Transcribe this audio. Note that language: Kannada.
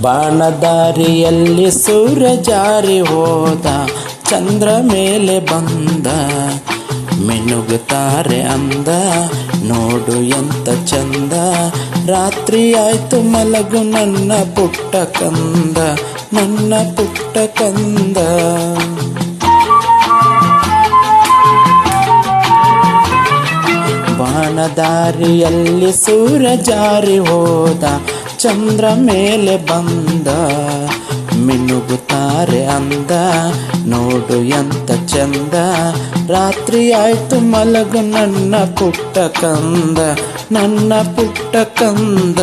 ಬಾಣದಾರಿಯಲ್ಲಿ ಸೂರ್ಯ ಜಾರಿ ಹೋದ, ಚಂದ್ರ ಮೇಲೆ ಬಂದ, ಮಿನುಗುತ್ತಾರೆ ಅಂದ, ನೋಡು ಎಂತ ಚಂದ. ರಾತ್ರಿ ಆಯ್ತು ಮಲಗು ನನ್ನ ಪುಟ್ಟ ಕಂದ, ನನ್ನ ಪುಟ್ಟ ಕಂದ. ಬಾಣದಾರಿಯಲ್ಲಿ ಸೂರ್ಯ ಜಾರಿ ಹೋದ, ಚಂದ್ರ ಮೇಲೆ ಬಂದ, ಮಿನುಗುತ್ತಾರೆ ಅಂದ, ನೋಡು ಎಂತ ಚಂದ. ರಾತ್ರಿ ಆಯ್ತು ಮಲಗು ನನ್ನ ಪುಟ್ಟ ಕಂದ, ನನ್ನ ಪುಟ್ಟ ಕಂದ.